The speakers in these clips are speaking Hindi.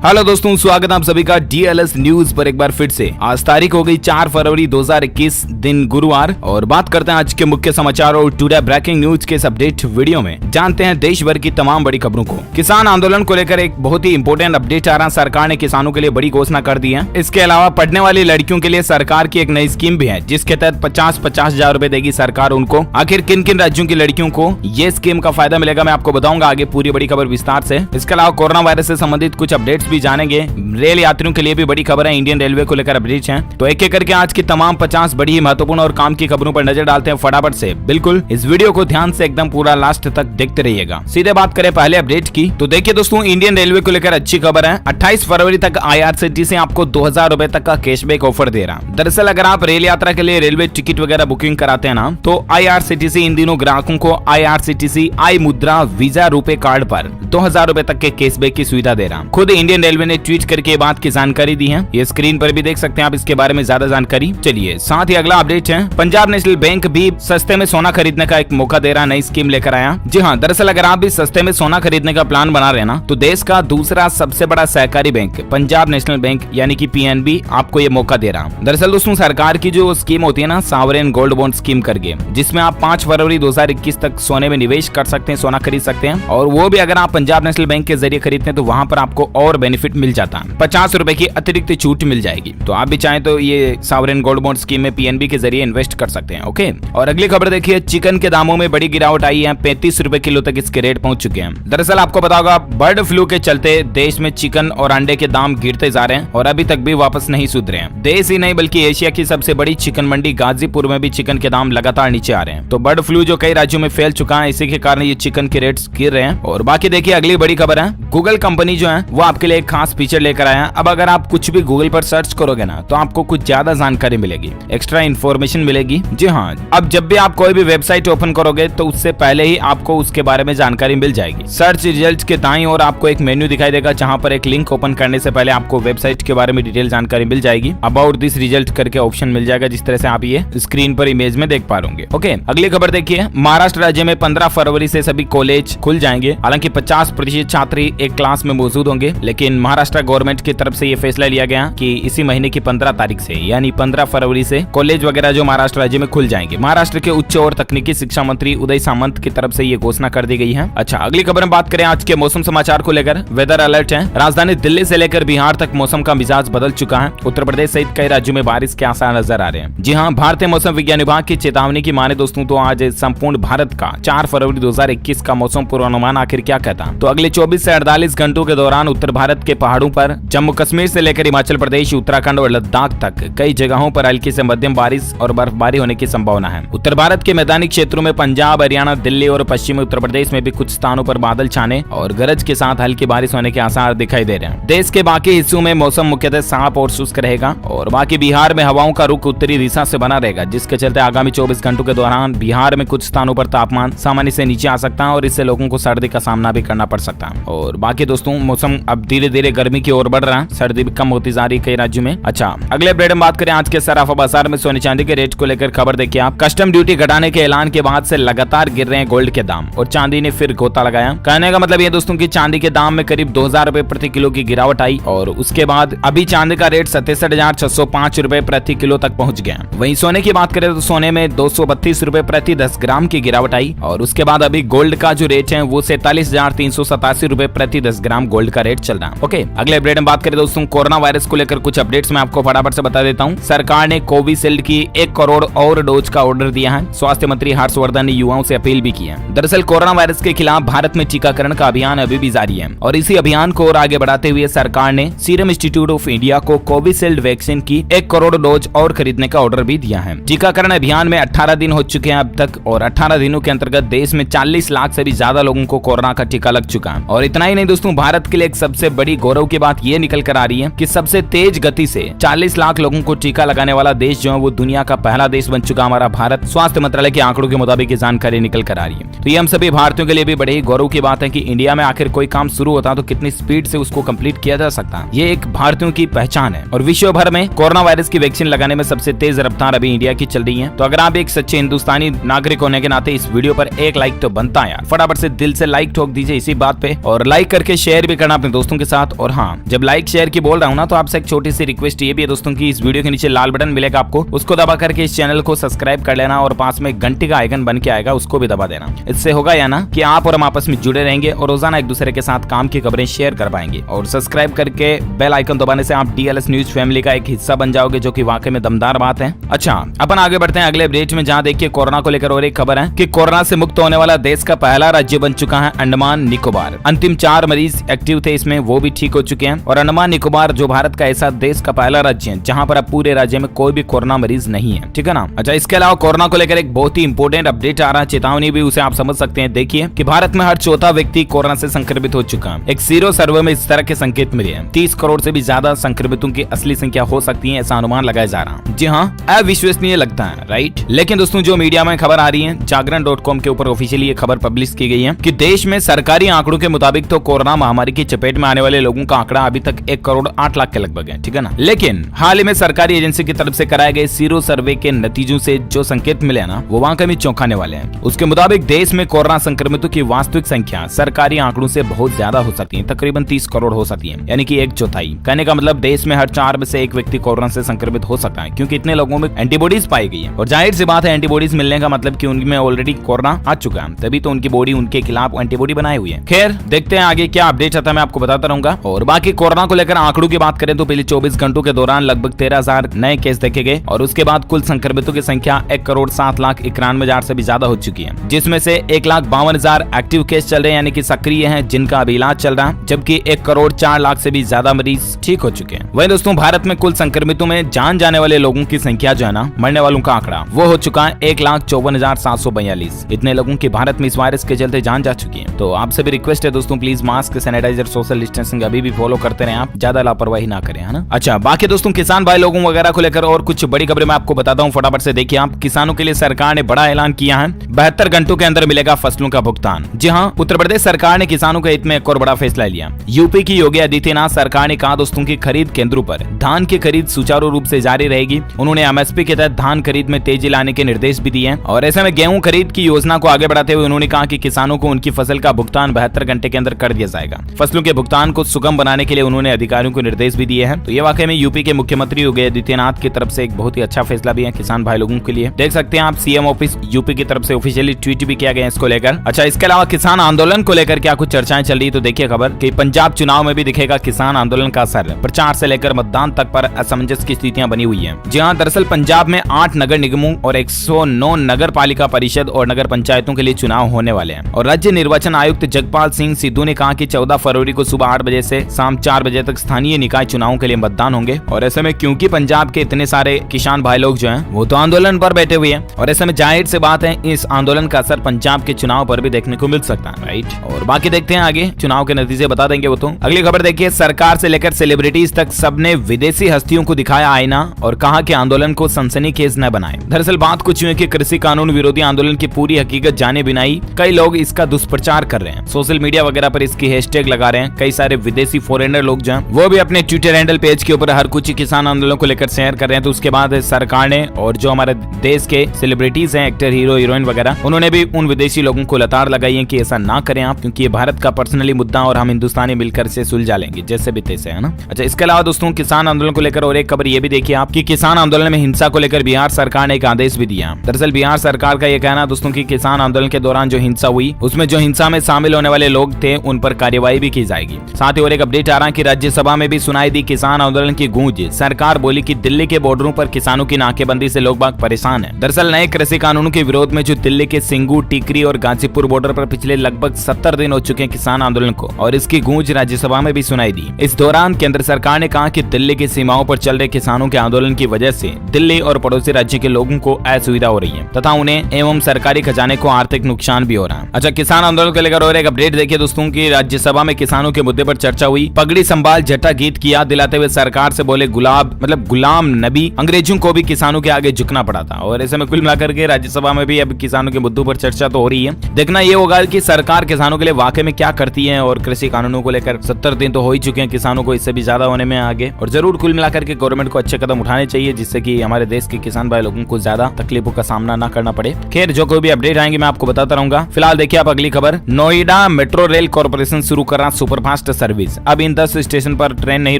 हेलो दोस्तों, स्वागत है आप सभी का DLS न्यूज पर एक बार फिर से। आज तारीख हो गई 4 फरवरी 2021, दिन गुरुवार, और बात करते हैं आज के मुख्य समाचार और टुडे ब्रेकिंग न्यूज के इस अपडेट वीडियो में जानते हैं देश भर की तमाम बड़ी खबरों को। किसान आंदोलन को लेकर एक बहुत ही इंपोर्टेंट अपडेट आ रहा है। सरकार ने किसानों के लिए बड़ी घोषणा कर दी है। इसके अलावा पढ़ने वाली लड़कियों के लिए सरकार की एक नई स्कीम भी है, जिसके तहत 50-50 हजार रूपए देगी सरकार उनको। आखिर किन किन राज्यों की लड़कियों को ये स्कीम का फायदा मिलेगा, मैं आपको बताऊंगा आगे पूरी बड़ी खबर विस्तार से। इसके अलावा कोरोना वायरस से संबंधित कुछ अपडेट्स भी जानेंगे। रेल यात्रियों के लिए भी बड़ी खबर है, इंडियन रेलवे को लेकर अपडेट्स हैं। तो एक एक करके आज की तमाम 50 बड़ी ही महत्वपूर्ण और काम की खबरों पर नजर डालते हैं फटाफट से। बिल्कुल इस वीडियो को ध्यान से एकदम पूरा लास्ट तक देखते रहिएगा। सीधे बात करें पहले अपडेट की, तो देखिए दोस्तों, इंडियन रेलवे को लेकर अच्छी खबर है। 28 फरवरी तक IRCTC आपको 2000 रुपए तक का कैशबैक ऑफर दे रहा है। दरअसल अगर आप रेल यात्रा के लिए रेलवे टिकट वगैरह बुकिंग कराते हैं ना, तो IRCTC इन दिनों ग्राहकों को IRCTC आई मुद्रा वीजा रुपए कार्ड पर 2000 रुपए तक के कैशबैक की सुविधा दे रहा। खुद इंडियन रेलवे ने ट्वीट करके बात की जानकारी दी है। ये स्क्रीन पर भी देख सकते हैं आप इसके बारे में ज्यादा जानकारी। चलिए साथ ही अगला अपडेट है, पंजाब नेशनल बैंक भी सस्ते में सोना खरीदने का एक मौका दे रहा, नई स्कीम लेकर आया। जी हाँ, दरअसल अगर आप भी सस्ते में सोना खरीदने का प्लान बना रहे हैं ना, तो देश का दूसरा सबसे बड़ा सहकारी बैंक पंजाब नेशनल बैंक यानी कि PNB आपको ये मौका दे रहा। दरअसल दोस्तों, सरकार की जो स्कीम होती है ना, सावरेन गोल्ड बॉन्ड स्कीम करके, जिसमें आप 5 फरवरी 2021 तक सोने में निवेश कर सकते हैं, सोना खरीद सकते हैं। और वो भी अगर आप पंजाब नेशनल बैंक के जरिए खरीदते हैं तो वहां पर आपको और बेनिफिट मिल जाता है, 50 रुपए की अतिरिक्त छूट मिल जाएगी। तो आप भी चाहें तो ये सावरेन गोल्ड बॉन्ड स्कीम में PNB के जरिए इन्वेस्ट कर सकते हैं। ओके, और अगली खबर देखिए, चिकन के दामों में बड़ी गिरावट आई है, 35 रुपए किलो तक इसके रेट पहुंच चुके हैं। दरअसल आपको पता होगा, बर्ड फ्लू के चलते देश में चिकन और अंडे के दाम गिरते जा रहे हैं और अभी तक भी वापस नहीं सुधरे हैं। देश ही नहीं बल्कि एशिया की सबसे बड़ी चिकन मंडी गाजीपुर में भी चिकन के दाम लगातार नीचे आ रहे हैं। तो बर्ड फ्लू जो कई राज्यों में फैल चुका है, इसी के कारण ये चिकन के रेट्स गिर रहे हैं। और बाकी देखिए अगली बड़ी खबर है, गूगल कंपनी जो है वो आपके लिए एक खास फीचर लेकर आया है। अब अगर आप कुछ भी गूगल पर सर्च करोगे ना, तो आपको कुछ ज्यादा जानकारी मिलेगी, एक्स्ट्रा इन्फॉर्मेशन मिलेगी। जी हाँ, अब जब भी आप कोई भी वेबसाइट ओपन करोगे तो उससे पहले ही आपको उसके बारे में जानकारी मिल जाएगी। सर्च रिजल्ट के दाईं ओर आपको एक मेन्यू दिखाई देगा, जहां पर एक लिंक ओपन करने से पहले आपको वेबसाइट के बारे में डिटेल जानकारी मिल जाएगी। अबाउट दिस रिजल्ट करके ऑप्शन मिल जाएगा, जिस तरह से आप ये स्क्रीन पर इमेज में देख पा रहे। ओके, अगली खबर देखिए, महाराष्ट्र राज्य में 15 फरवरी से सभी कॉलेज खुल जाएंगे। हालांकि 50% छात्र एक क्लास में मौजूद होंगे, लेकिन महाराष्ट्र गवर्नमेंट की तरफ से ये फैसला लिया गया कि इसी महीने की 15 तारीख से यानी 15 फरवरी से कॉलेज वगैरह जो महाराष्ट्र राज्य में खुल जाएंगे। महाराष्ट्र के उच्च और तकनीकी शिक्षा मंत्री उदय सामंत की तरफ से ये घोषणा कर दी गई है। अच्छा, अगली खबर में बात करें आज के मौसम समाचार को लेकर। वेदर अलर्ट है, राजधानी दिल्ली से लेकर बिहार तक मौसम का मिजाज बदल चुका है। उत्तर प्रदेश सहित कई राज्यों में बारिश के आसार नजर आ रहे हैं। जी हाँ, भारतीय मौसम विज्ञान विभाग की चेतावनी की माने दोस्तों, तो आज संपूर्ण भारत का 4 फरवरी 2021 का मौसम पूर्वानुमान आखिर क्या कहता है। तो अगले 24 से 48 घंटों के दौरान उत्तर भारत के पहाड़ों पर, जम्मू कश्मीर से लेकर हिमाचल प्रदेश, उत्तराखंड और लद्दाख तक कई जगहों पर हल्की से मध्यम बारिश और बर्फबारी होने की संभावना है। उत्तर भारत के मैदानी क्षेत्रों में पंजाब, हरियाणा, दिल्ली और पश्चिमी उत्तर प्रदेश में भी कुछ स्थानों पर बादल छाने और गरज के साथ हल्की बारिश होने के आसार दिखाई दे रहे हैं। देश के बाकी हिस्सों में मौसम मुख्यतः साफ और शुष्क रहेगा और बाकी बिहार में हवाओं का रुख उत्तरी दिशा से बना रहेगा, जिसके चलते आगामी 24 घंटों के दौरान बिहार में कुछ स्थानों पर तापमान सामान्य से नीचे आ सकता है और इससे लोगों को सर्दी का सामना भी करना पड़ सकता है। और बाकी दोस्तों, मौसम अब धीरे धीरे गर्मी की ओर बढ़ रहा है, सर्दी भी कम होती जा रही है कई राज्यों में। अच्छा, अगले अपडेट में बात करें आज के सराफा बाजार में सोने चांदी के रेट को लेकर खबर देखिए आप। कस्टम ड्यूटी घटाने के ऐलान के बाद से लगातार गिर रहे हैं गोल्ड के दाम और चांदी ने फिर गोता लगाया। कहने का मतलब ये दोस्तों की चांदी के दाम में करीब 2000 रुपए प्रति किलो की गिरावट आई और उसके बाद अभी चांदी का रेट 67,605 रुपए प्रति किलो तक पहुंच गया। वहीं सोने की बात करें तो सोने में 232 रुपए प्रति 10 ग्राम की गिरावट आई और उसके बाद अभी गोल्ड का जो रेट है वो 47,387 रुपए प्रति 10 ग्राम गोल्ड का रेट चल रहा है। ओके, अगले अपडेट में बात करें दोस्तों, कोरोना वायरस को लेकर कुछ अपडेट्स मैं आपको फटाफट से बता देता हूँ। सरकार ने कोविशील्ड की 1 करोड़ और डोज का ऑर्डर दिया है। स्वास्थ्य मंत्री हर्षवर्धन ने युवाओं से अपील भी की है। दरअसल कोरोना वायरस के खिलाफ भारत में टीकाकरण का अभियान अभी भी जारी है और इसी अभियान को और आगे बढ़ाते हुए सरकार ने सीरम इंस्टीट्यूट ऑफ इंडिया को कोविशील्ड वैक्सीन की 1 करोड़ डोज और खरीदने का ऑर्डर भी दिया है। टीकाकरण अभियान में 18 दिन हो चुके हैं अब तक और 18 दिनों के अंतर्गत देश में 40 लाख से भी ज्यादा लोगों को कोरोना का टीका लग चुका है। और इतना ही नहीं दोस्तों, भारत के लिए एक सबसे बड़ी गौरव की बात ये निकल कर आ रही है कि सबसे तेज गति से 40 लाख लोगों को टीका लगाने वाला देश जो है वो दुनिया का पहला देश बन चुका हमारा भारत। स्वास्थ्य मंत्रालय के आंकड़ों के मुताबिक ये जानकारी निकल कर आ रही है। तो ये हम सभी भारतीयों के लिए भी बड़े ही गौरव की बात है कि इंडिया में आखिर कोई काम शुरू होता है तो कितनी स्पीड से उसको कंप्लीट किया जा सकता है। ये एक भारतीयों की पहचान है और विश्व भर में कोरोना वायरस की वैक्सीन लगाने में सबसे तेज रफ्तार अभी इंडिया की चल रही है। तो अगर आप एक सच्चे हिंदुस्तानी नागरिक होने के नाते इस वीडियो पर एक लाइक तो बनता है यार, फटाफट से दिल से लाइक ठोक दीजिए इसी बात पे और लाइक करके शेयर भी करना अपने दोस्तों के साथ। और हाँ, जब लाइक शेयर की बोल रहा हूँ ना, तो आपसे एक छोटी सी रिक्वेस्ट ये भी है दोस्तों की इस वीडियो के नीचे लाल बटन मिलेगा आपको, उसको दबा करके इस चैनल को सब्सक्राइब कर लेना और पास में घंटी का आइकन बन के आएगा, उसको भी दबा देना। इससे होगा या ना कि आप और हम आपस में जुड़े रहेंगे और रोजाना एक दूसरे के साथ काम की खबरें शेयर कर पाएंगे। और सब्सक्राइब करके बेल आइकन दबाने से आप डीएलएस न्यूज फैमिली का एक हिस्सा बन जाओगे, जो कि वाकई में दमदार बात है। अच्छा, अपन आगे बढ़ते हैं अगले अपडेट में, जहां देखिए कोरोना को लेकर और एक खबर है कि कोरोना से मुक्त होने वाला देश का पहला राज्य बन चुका है अंडमान निकोबार। अंतिम 4 मरीज एक्टिव थे इसमें, वो भी ठीक हो चुके हैं। और अंडमान निकोबार जो भारत का ऐसा देश का पहला राज्य है जहां पर अब पूरे राज्य में कोई भी कोरोना मरीज नहीं है, ठीक है ना। अच्छा, इसके अलावा कोरोना को लेकर एक बहुत ही इंपोर्टेंट अपडेट आ रहा है, चेतावनी भी, उसे आप समझ सकते हैं। देखिए कि भारत में हर चौथा व्यक्ति कोरोना से संक्रमित हो चुका है। एक सीरो सर्वे में इस तरह के संकेत मिले हैं। 30 करोड़ से भी ज्यादा संक्रमितों की असली संख्या हो सकती है, ऐसा अनुमान लगाया जा रहा है। जी हाँ, अविश्वसनीय लगता है, राइट। लेकिन दोस्तों जो मीडिया में खबर आ रही है, जागरण.com के ऊपर ऑफिशियली ये खबर पब्लिश की गई है कि देश में सरकारी आंकड़ों के मुताबिक तो कोरोना महामारी की चपेट में आने वाले लोगों का आंकड़ा अभी तक 1 करोड़ 8 लाख के लगभग है, ठीक है ना। लेकिन हाल ही में सरकारी एजेंसी की तरफ से कराए गए सीरो सर्वे के नतीजों से जो संकेत मिले ना, वो वाकई में चौंकाने वाले हैं। उसके मुताबिक देश में कोरोना संक्रमितों की वास्तविक संख्या सरकारी आंकड़ों से बहुत ज्यादा हो सकती है, तकरीबन 30 करोड़ हो सकती है, यानी कि 1/4। कहने का मतलब देश में हर 4 में से 1 व्यक्ति कोरोना से संक्रमित हो सकता है, क्योंकि इतने लोगों में एंटीबॉडीज पाई गई है। और जाहिर सी बात है, एंटीबॉडीज मिलने का मतलब कि उनमें ऑलरेडी कोरोना आ चुका है, तभी तो उनकी बॉडी उनके खिलाफ एंटीबॉडी बनाए हुई है। खैर, देखते हैं आगे क्या अपडेट आता है, मैं आपको बताता रहूंगा। और बाकी कोरोना को लेकर आंकड़ों की बात करें तो पहले 24 घंटों के दौरान लगभग 13,000 नए केस देखे गए और उसके बाद कुल संक्रमितों की संख्या 1 करोड़ 7,91,000 से भी ज्यादा हो चुकी है, जिसमें से 1,52,000 एक्टिव केस चल रहे हैं, यानी कि सक्रिय हैं, जिनका अभी इलाज चल रहा है, जबकि 1 करोड़ 4 लाख से भी ज्यादा मरीज ठीक हो चुके हैं। वहीं दोस्तों भारत में कुल संक्रमितों में जान जाने वाले लोगों की संख्या जो है ना, मरने वालों का आंकड़ा, वो हो चुका है 1,54,742। इतने लोगों की भारत में इस वायरस के चलते जान जा चुकी है। तो आपसे भी रिक्वेस्ट है दोस्तों, please mask, sanitiser, social distancing अभी भी फॉलो करते रहे, आप ज्यादा लापरवाही ना करें, है ना। अच्छा, बाकी दोस्तों किसान भाई लोगों वगैरह को लेकर और कुछ बड़ी खबरें मैं आपको बताता हूँ, फटाफट से देखिए आप। किसानों के लिए सरकार ने बड़ा ऐलान किया है, 72 घंटों के अंदर मिलेगा फसलों का भुगतान। जी हाँ, उत्तर प्रदेश सरकार ने किसानों के हित में एक और बड़ा फैसला लिया। यूपी की योगी आदित्यनाथ सरकार ने कहा दोस्तों की खरीद केंद्रों पर धान की खरीद सुचारू रूप से जारी रहेगी। उन्होंने एमएसपी के तहत धान खरीद में तेजी लाने के निर्देश भी दिए हैं। और ऐसे में गेहूं खरीद की योजना को आगे बढ़ाते हुए उन्होंने कहा कि किसानों को उनकी फसल का भुगतान 72 घंटे के अंदर कर दिया जाएगा। फसलों के भुगतान को सुगम बनाने के लिए उन्होंने अधिकारियों को निर्देश भी दिए हैं। तो ये वाकई में यूपी के मुख्यमंत्री योगी आदित्यनाथ की तरफ से एक बहुत ही अच्छा फैसला भी है किसान भाई लोगों के लिए। देख सकते हैं आप, सीएम ऑफिस यूपी की तरफ से ऑफिशियली ट्वीट भी किया गया इसको लेकर। अच्छा, इसके अलावा किसान आंदोलन को लेकर क्या कुछ चर्चाएं चल रही है, तो देखिए खबर कि पंजाब चुनाव में भी दिखेगा किसान आंदोलन का असर। प्रचार से लेकर मतदान तक पर असमंजस की स्थितियां बनी हुई है। जी हाँ, दरअसल पंजाब में 8 नगर निगमों और 109 नगर पालिका परिषद और नगर पंचायतों के लिए चुनाव होने वाले हैं। और राज्य निर्वाचन आयुक्त जगपाल सिंह सिद्धू ने कहा कि 14 फरवरी को सुबह 8 बजे से शाम 4 बजे तक स्थानीय निकाय चुनावों के लिए मतदान होंगे। और ऐसे में क्योंकि पंजाब के इतने सारे किसान भाई लोग जो हैं वो तो आंदोलन पर बैठे हुए हैं, और ऐसे में जाहिर सी बात है इस आंदोलन का असर पंजाब के चुनाव पर भी देखने को मिल सकता है, राइट। और बाकी देखते हैं आगे, चुनाव के नतीजे बता देंगे वो तो। अगली खबर देखिए, सरकार से लेकर सेलिब्रिटीज तक सबने विदेशी हस्तियों को दिखाया आईना और कहा कि आंदोलन को सनसनीखेज न बनाए। दरअसल बात कुछ है कि कृषि कानून विरोधी आंदोलन की पूरी हकीकत जाने बिना ही कई लोग इसका दुष्प्रचार कर रहे हैं, सोशल मीडिया वगैरह पर इसकी हैशटैग लगा रहे हैं। कई सारे विदेशी फॉरेनर लोग जो हैं वो भी अपने ट्विटर हैंडल पेज के ऊपर हर कुछ किसान आंदोलन को लेकर शेयर कर रहे हैं। तो उसके बाद सरकार ने और जो हमारे देश के सेलिब्रिटीज हैं, एक्टर, हीरो, हीरोइन वगैरह, उन्होंने भी उन विदेशी लोगों को लताड़ लगाई है कि ऐसा ना करें आप, क्योंकि ये भारत का पर्सनली मुद्दा और हम हिंदुस्तानी मिलकर से सुलझा लेंगे जैसे भी तैसे, है ना। अच्छा, इसके अलावा दोस्तों किसान आंदोलन को लेकर और एक खबर ये भी देखिए आप कि किसान आंदोलन में हिंसा को लेकर बिहार सरकार ने एक आदेश भी दिया। दरअसल बिहार सरकार का यह कहना दोस्तों की किसान आंदोलन के दौरान जो हिंसा हुई उसमें जो हिंसा में शामिल होने वाले लोग थे उन पर कार्रवाई भी की जाएगी। साथ ही और एक अपडेट आ रहा है कि राज्यसभा में भी सुनाई दी किसान आंदोलन की गूंज। सरकार बोली कि दिल्ली के बॉर्डरों पर किसानों की नाकेबंदी से लोग बाग परेशान हैं। दरअसल नए कृषि कानूनों के विरोध में जो दिल्ली के सिंगू, टिकरी और गाजीपुर बॉर्डर पर पिछले लगभग 70 दिन हो चुके हैं किसान आंदोलन को, और इसकी गूंज राज्यसभा में भी सुनाई दी। इस दौरान केंद्र सरकार ने कहा कि दिल्ली की सीमाओं पर चल रहे किसानों के आंदोलन की वजह से दिल्ली और पड़ोसी राज्य के लोगों को असुविधा हो रही है तथा उन्हें एवं सरकारी खजाने को आर्थिक नुकसान भी हो रहा है। अच्छा, किसान आंदोलन को लेकर और एक अपडेट देखिए दोस्तों की राज्यसभा में किसानों के मुद्दे पर चर्चा हुई। पगड़ी संभाल जटा गीत की याद दिलाते हुए सरकार से बोले गुलाम नबी, अंग्रेजों को भी किसानों के आगे झुकना पड़ा था। और ऐसे में कुल मिलाकर के राज्यसभा में भी अब किसानों के मुद्दों पर चर्चा तो हो रही है। देखना ये होगा कि सरकार किसानों के लिए वाकई में क्या करती है। और कृषि कानूनों को लेकर 70 दिन तो हो ही चुके हैं, किसानों को इससे भी ज्यादा होने में आगे, और जरूर कुल मिलाकर के गवर्नमेंट को अच्छे कदम उठाने चाहिए जिससे कि हमारे देश के किसान भाई लोगों को ज्यादा तकलीफों का सामना न करना पड़े। खैर, जो कोई भी अपडेट आएंगे मैं आपको बताता रहूंगा। फिलहाल देखिए आप अगली खबर, नोएडा मेट्रो रेल कॉर्पोरेशन शुरू कर रहा सुपरफास्ट सर्विस। अब इन 10 स्टेशन पर ट्रेन नहीं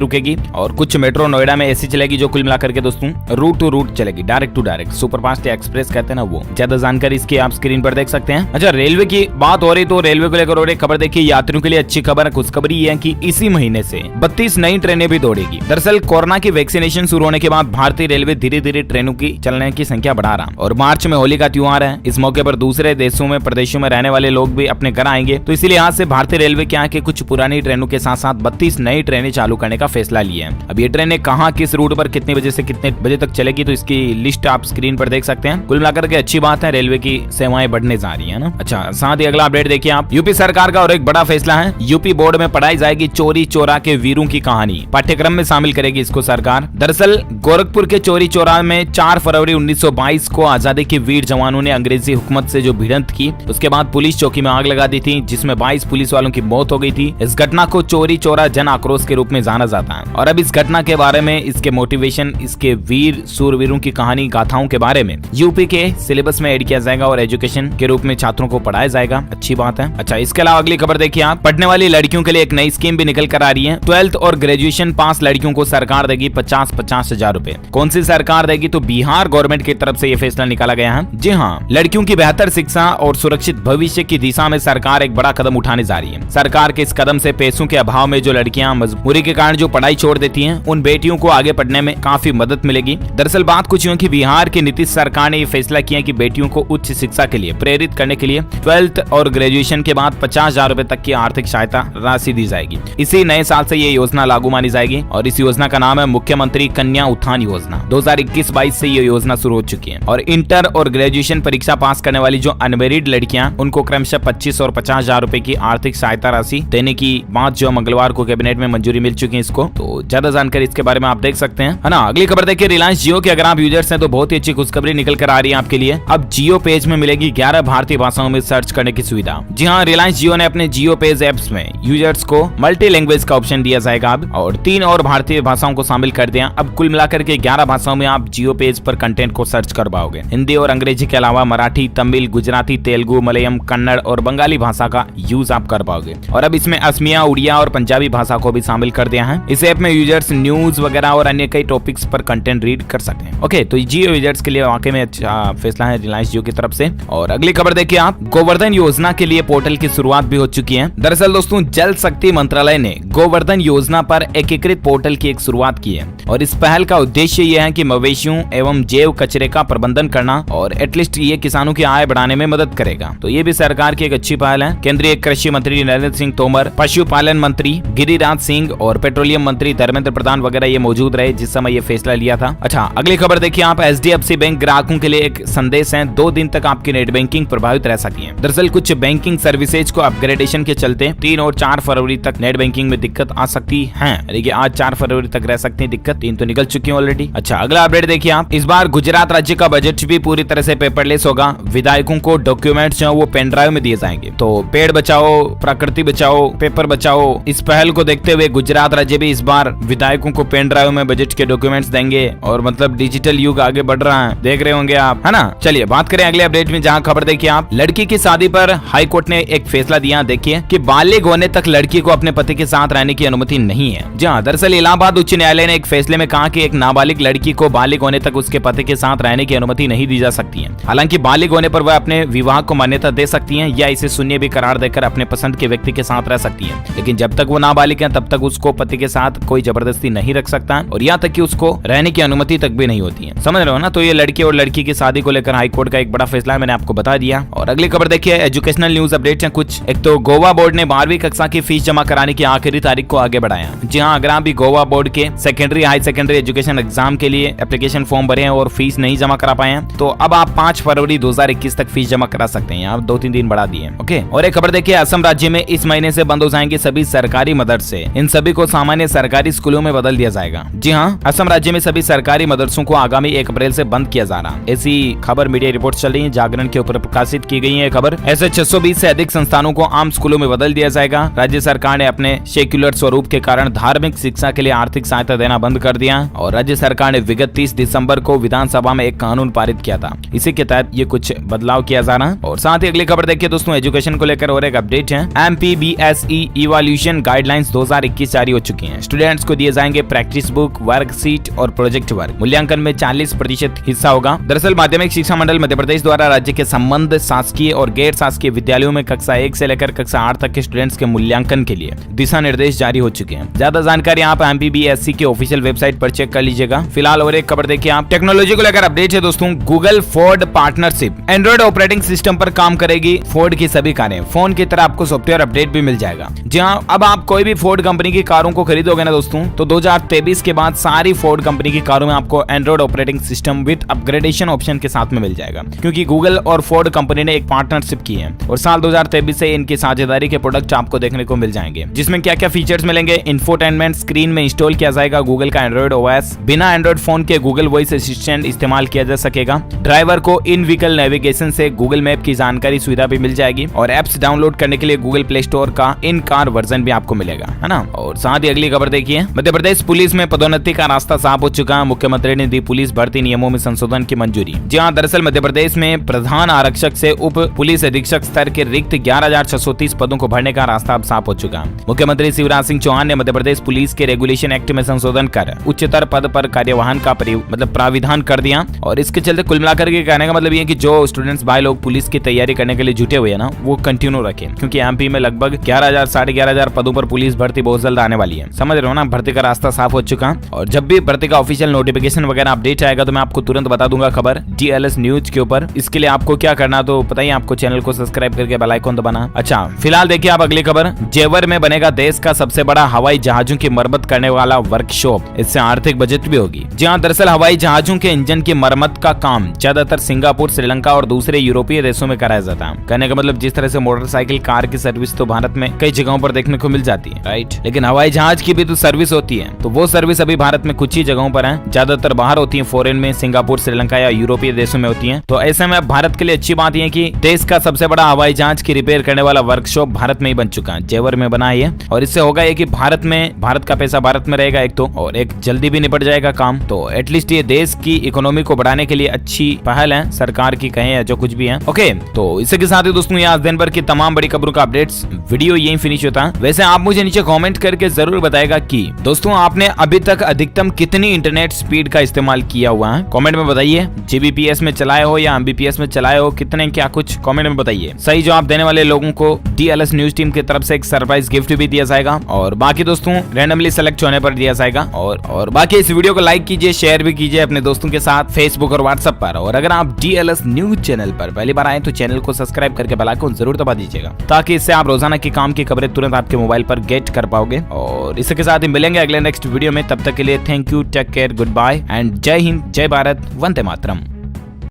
रुकेगी और कुछ मेट्रो नोएडा में ऐसी चलेगी जो कुल मिलाकर के दोस्तों रूट टू रूट चलेगी, डायरेक्ट टू डायरेक्ट, सुपरफास्ट या एक्सप्रेस कहते हैं ना वो। ज्यादा जानकारी इसकी आप स्क्रीन पर देख सकते हैं। अच्छा, रेलवे की बात हो रही तो रेलवे को लेकर और एक खबर देखिए, यात्रियों के लिए अच्छी खबर है। खुशखबरी ये है कि इसी महीने से 32 नई ट्रेनें भी दौड़ेगी। दरअसल कोरोना की वैक्सीनेशन शुरू होने के बाद भारतीय रेलवे धीरे धीरे ट्रेनों की चलने की संख्या बढ़ा रहा और मार्च में होली का त्योहार है। इस मौके पर दूसरे देशों में प्रदेशों में रहने वाले लोग भी अपने घर आएंगे, तो इसीलिए आज से भारतीय रेलवे के यहाँ के कुछ पुरानी ट्रेनों के साथ साथ 32 नई ट्रेनें चालू करने का फैसला लिया है। अब ये ट्रेनें कहाँ, किस रूट पर, कितने बजे से कितने बजे तक चलेगी, तो इसकी लिस्ट आप स्क्रीन पर देख सकते हैं। कुल मिलाकर के अच्छी बात है, रेलवे की सेवाएं बढ़ने जा रही है ना। अच्छा, साथ ही अगला अपडेट देखिए आप, यूपी सरकार का और एक बड़ा फैसला है। यूपी बोर्ड में पढ़ाई जाएगी चोरी चोरा के वीरों की कहानी, पाठ्यक्रम में शामिल करेगी इसको सरकार। दरअसल गोरखपुर के चोरी चोरा में 4 फरवरी 1922 को आजादी के वीर जवानों ने अंग्रेजी हुकूमत से जो भिड़ंत की, उसके बाद पुलिस चौकी में आग लगा दी थी, जिसमें 22 पुलिस वालों की मौत हो गई थी। इस घटना को चोरी चोरा जन आक्रोश के रूप में जाना जाता है और अब इस घटना के बारे में, इसके मोटिवेशन, इसके वीर सूरवीरों की कहानी गाथाओं के बारे में यूपी के सिलेबस में ऐड किया जाएगा और एजुकेशन के रूप में छात्रों को पढ़ाया जाएगा। अच्छी बात है। अच्छा, इसके अलावा अगली खबर देखिए आप, पढ़ने वाली लड़कियों के लिए एक नई स्कीम भी निकल कर आ रही है। 12th और ग्रेजुएशन पास लड़कियों को सरकार देगी 50-50 हजार रूपए। कौन सी सरकार देगी, तो बिहार गवर्नमेंट की तरफ से यह फैसला निकाला गया है। जी हाँ, लड़कियों की बेहतर शिक्षा और सुरक्षित भविष्य की दिशा में सरकार एक बड़ा कदम उठाने जा रही है। सरकार के इस कदम से पैसों के अभाव में जो लड़कियां मजबूरी के कारण जो पढ़ाई छोड़ देती हैं, उन बेटियों को आगे पढ़ने में काफी मदद मिलेगी। दरअसल बात कुछ यूं कि बिहार की नीतीश सरकार ने यह फैसला किया कि बेटियों को उच्च शिक्षा के लिए प्रेरित करने के लिए 12th और ग्रेजुएशन के बाद 50,000 रूपए तक की आर्थिक सहायता राशि दी जाएगी। इसी नए साल से ये योजना लागू मानी जाएगी और इस योजना का नाम है मुख्यमंत्री कन्या उत्थान योजना। 2021-22 से ये योजना शुरू हो चुकी है और इंटर और ग्रेजुएशन परीक्षा पास करने वाली जो अनमेरिड लड़कियां, उनको क्रमशः 25 और 50,000 रूपए की आर्थिक सहायता राशि देने की बात जो मंगलवार को कैबिनेट में मंजूरी मिल चुकी है इसको। तो ज्यादा जानकारी इसके बारे में आप देख सकते हैं, है ना। अगली खबर देखिए, रिलायंस जियो के अगर आप यूजर्स हैं तो बहुत ही अच्छी खुशखबरी निकल कर आ रही है आपके लिए। अब जियो पेज में मिलेगी 11 भारतीय भाषाओं में सर्च करने की सुविधा। जी हाँ, रिलायंस जियो ने अपने जियो पेज एप्स में यूजर्स को मल्टी लैंग्वेज का ऑप्शन दिया जाएगा अब, और 3 और भारतीय भाषाओं को शामिल कर दिया। अब कुल मिलाकर के 11 भाषाओं में आप जियो पेज पर कंटेंट को सर्च कर पाओगे। हिंदी और अंग्रेजी के अलावा मराठी, तमिल, गुजराती, तेलुगु, मलयालम, कन्नड़ और बंगाली भाषा का यूज आप कर पाओगे। और अब इसमें असमिया, उड़िया और पंजाबी भाषा को भी शामिल कर दिया है। इस ऐप में यूजर्स न्यूज वगैरह और अन्य कई टॉपिक्स पर कंटेंट रीड कर सकते हैं। ओके, तो जियो यूजर्स के लिए वाकई में अच्छा फैसला है रिलायंस जियो की तरफ से। और अगली खबर देखिए आप, गोवर्धन योजना के लिए पोर्टल की शुरुआत भी हो चुकी है। दरअसल दोस्तों, जल शक्ति मंत्रालय ने गोवर्धन योजना पर एकीकृत पोर्टल की एक शुरुआत की है और इस पहल का उद्देश्य यह है कि मवेशियों एवं जैव कचरे का प्रबंधन करना और एटलीस्ट ये किसानों की आय बढ़ाने में मदद करेगा। तो ये भी सरकार की एक अच्छी पहल है। केंद्रीय कृषि मंत्री नरेंद्र सिंह तोमर, पशुपालन मंत्री गिरिराज सिंह और पेट्रोलियम मंत्री धर्मेंद्र प्रधान वगैरह ये मौजूद रहे जिस समय ये फैसला लिया था। अच्छा, अगली खबर देखिए आप, HDFC बैंक ग्राहकों के लिए एक संदेश है, 2 दिन तक आपकी नेट बैंकिंग प्रभावित रह सकती है। दरअसल कुछ बैंकिंग सर्विसेज को अपग्रेडेशन के चलते 3 और 4 फरवरी तक नेट बैंकिंग में दिक्कत आ सकती है। देखिए, आज 4 फरवरी तक रह सकती है दिक्कत, 3 तो निकल चुकी है ऑलरेडी। अच्छा, अगला अपडेट देखिए आप, इस बार गुजरात राज्य का बजट भी पूरी तरह से पेपरलेस होगा। विधायकों को डॉक्यूमेंट्स जो वो पेन ड्राइव में दिए जाएंगे। तो पेड़ बचाओ, प्रकृति बचाओ, पेपर बचाओ, इस पहल को देखते हुए गुजरात राज्य भी इस बार विधायकों को पेन ड्राइव में बजट के डॉक्यूमेंट्स देंगे और मतलब डिजिटल युग आगे बढ़ रहा है, देख रहे होंगे आप, है ना। चलिए बात करें अगले अपडेट में, जहां खबर देखिए आप, लड़की की शादी पर हाई कोर्ट ने एक फैसला दिया। देखिए कि बालिग होने तक लड़की को अपने पति के साथ रहने की अनुमति नहीं है। जहां दरअसल इलाहाबाद उच्च न्यायालय ने एक फैसले में कहा कि एक नाबालिग लड़की को बालिग होने तक उसके पति के साथ रहने की अनुमति नहीं दी जा सकती है। हालांकि बालिग होने पर वह अपने विवाह को मान्यता दे सकती हैं या इसे शून्य भी करार देकर अपने पसंद के व्यक्ति के साथ रह सकती है, लेकिन जब तक वो नाबालिग है तब तक उसको पति के साथ कोई जबरदस्ती नहीं रख सकता और यहाँ तक कि उसको रहने की अनुमति तक भी नहीं होती है। समझ रहे हो ना। तो ये लड़के और लड़की की शादी को लेकर हाईकोर्ट का एक बड़ा फैसला है, मैंने आपको बता दिया। और अगली खबर देखिए, एजुकेशनल न्यूज अपडेट है कुछ। एक तो गोवा बोर्ड ने 12वीं कक्षा की फीस जमा कराने की आखिरी तारीख को आगे बढ़ाया। जी हाँ, अगर आप भी गोवा बोर्ड के secondary high secondary education exam के लिए एप्लीकेशन फॉर्म भरे हैं और फीस नहीं जमा करा पाए हैं तो अब आप 5 फरवरी 2021 तक फीस जमा करा सकते हैं। आप 2-3 दिन बढ़ा दिए। ओके, और एक खबर देखिए, असम राज्य में इस महीने से बंद हो जाएंगे सभी सरकारी मदरसे। इन सभी को सामान्य सरकारी स्कूलों में बदल दिया जाएगा। जी हाँ, असम राज्य में सभी सरकारी मदरसों को आगामी 1 अप्रैल से बंद किया जा रहा है। ऐसी खबर मीडिया रिपोर्ट चल रही है, जागरण के ऊपर प्रकाशित की गई है खबर। ऐसे 620 से अधिक संस्थानों को आम स्कूलों में बदल दिया जाएगा। राज्य सरकार ने अपने सेक्युलर स्वरूप के कारण धार्मिक शिक्षा के लिए आर्थिक सहायता देना बंद कर दिया और राज्य सरकार ने विगत 30 दिसंबर को विधानसभा में एक कानून पारित किया था। इसी के तहत ये कुछ बदलाव किया जा रहा है। और साथ ही अगली खबर देखिए दोस्तों, एजुकेशन को लेकर और एक अपडेट है। MPBSE इवोल्यूशन गाइडलाइंस 2021 जारी हो चुकी हैं। स्टूडेंट्स को दिए जाएंगे प्रैक्टिस बुक, वर्कशीट और प्रोजेक्ट वर्क। मूल्यांकन में 40% हिस्सा होगा। दरअसल माध्यमिक शिक्षा मंडल मध्य प्रदेश द्वारा राज्य के संबंध शासकीय और गैर शासकीय विद्यालयों में कक्षा 1 से लेकर कक्षा 8 तक के स्टूडेंट्स के मूल्यांकन के लिए दिशा निर्देश जारी हो चुके हैं। ज्यादा जानकारी आप MPBSE की ऑफिशियल वेबसाइट पर चेक कर लीजिएगा। फिलहाल और एक खबर देखिए आप, टेक्नोलॉजी को लेकर अपडेट है दोस्तों। Google Ford partnership Android operating system पर काम करेगी। फोर्ड की सभी कारें फोन की तरह आपको सॉफ्टवेयर अपडेट भी मिल जाएगा। जी हाँ, अब आप कोई भी फोर्ड कंपनी की कारों को खरीदोगे ना दोस्तों, तो 2023 के बाद सारी फोर्ड कंपनी की कारों में आपको Android operating system with upgradation option के साथ में मिल जाएगा, क्योंकि गूगल और फोर्ड कंपनी ने एक पार्टनरशिप की है और साल 2023 से इनकी साझेदारी के प्रोडक्ट आपको देखने को मिल जाएंगे, जिसमें क्या क्या फीचर्स मिलेंगे। इंफोटेनमेंट स्क्रीन में इंस्टॉल किया जाएगा गूगल का एंड्रॉइड OS। बिना एंड्रॉइड फोन के गूगल वॉइस असिस्टेंट इस्तेमाल किया जा सकेगा। ड्राइवर को इन व्हीकल नेविगेशन से गूगल मैप की जानकारी सुविधा भी मिल जाएगी और एप्स डाउनलोड करने के लिए गूगल प्ले स्टोर का इन कार वर्जन भी आपको मिलेगा, है ना। और साथ ही अगली खबर देखिए, मध्य प्रदेश पुलिस में पदोन्नति का रास्ता साफ हो चुका है। मुख्यमंत्री ने दी पुलिस भर्ती नियमों में संशोधन की मंजूरी। जी हाँ, दरअसल मध्य प्रदेश में प्रधान आरक्षक से उप पुलिस अधीक्षक स्तर के रिक्त 11,630 पदों को भरने का रास्ता अब साफ हो चुका है। मुख्यमंत्री शिवराज सिंह चौहान ने मध्य प्रदेश पुलिस के रेगुलेशन एक्ट में संशोधन कर उच्चतर पद पर कार्यवाहन का प्राविधान कर दिया। और इसके चलते कुल मिलाकर के कहने का मतलब ये कि जो स्टूडेंट्स भाई लोग पुलिस की तैयारी करने के लिए जुटे हुए हैं ना, वो कंटिन्यू रखें, क्योंकि MP में लगभग 11,000 साढ़े 11,000 पदों पर पुलिस भर्ती बहुत जल्द आने वाली है। समझ रहे हो ना, भर्ती का रास्ता साफ हो चुका। और जब भी भर्ती का ऑफिशियल नोटिफिकेशन वगैरह अपडेट आएगा तो मैं आपको तुरंत बता दूंगा खबर DLS न्यूज के ऊपर। इसके लिए आपको क्या करना तो पता ही, आपको चैनल को सब्सक्राइब करके बेल आइकन दबाना। अच्छा, फिलहाल देखिए आप अगली खबर, जेवर में बनेगा देश का सबसे बड़ा हवाई जहाजों की मरम्मत करने वाला वर्कशॉप। इससे आर्थिक बचत भी होगी। जी हाँ, दरअसल हवाई जहाजों के इंजन की मरम्मत का काम ज्यादातर सिंगापुर, श्रीलंका और दूसरे यूरोपीय देशों में कराया जाता है। कहने का मतलब जिस तरह से मोटरसाइकिल, कार की सर्विस तो भारत में कई जगहों पर देखने को मिल जाती है, राइट, लेकिन हवाई जहाज की भी तो सर्विस होती है। तो वो सर्विस अभी भारत में कुछ ही जगहों पर है, ज्यादातर बाहर होती है, फॉरेन में, सिंगापुर, श्रीलंका या यूरोपीय देशों में होती है। तो ऐसे में भारत के लिए अच्छी बात यह कि देश का सबसे बड़ा हवाई जहाज की रिपेयर करने वाला वर्कशॉप भारत में ही बन चुका है, जेवर में बना है। और इससे होगा ये कि भारत का पैसा भारत में रहेगा एक तो, और एक जल्दी भी निपट जाएगा काम। तो एटलीस्ट ये देश की इकोनॉमी को बढ़ाने के लिए अच्छी पहल है सरकार की, कहें या जो कुछ भी है। ओके, तो इसी के साथ ही दोस्तों ये आज दिन भर की तमाम बड़ी खबरों का अपडेट्स वीडियो यही फिनिश होता है। वैसे आप मुझे नीचे कमेंट करके जरूर बताएगा कि दोस्तों आपने अभी तक अधिकतम कितनी इंटरनेट स्पीड का इस्तेमाल किया हुआ है। कमेंट में बताइए, GBPS में चलाए हो या MBPS में चलाए हो, कितने क्या कुछ कमेंट में बताइए। सही जवाब देने वाले लोगों को DLS न्यूज टीम की तरफ से एक सरप्राइज गिफ्ट भी दिया जाएगा और बाकी दोस्तों रैंडमली सेलेक्ट होने पर दिया जाएगा। और बाकी इस वीडियो को लाइक कीजिए, शेयर भी कीजिए अपने दोस्तों के साथ फेसबुक और व्हाट्सएप पर। और अगर आप DLS न्यूज चैनल पर पहली बार आए तो चैनल को सब्सक्राइब करके बेल आइकन जरूर दबा दीजिएगा, ताकि इससे आप रोजाना की काम की खबरें तुरंत आपके मोबाइल पर गेट कर पाओगे। और इसके साथ ही मिलेंगे अगले नेक्स्ट वीडियो में, तब तक के लिए thank you, take care, goodbye and Jai Hind, जय भारत, वंदे मातरम।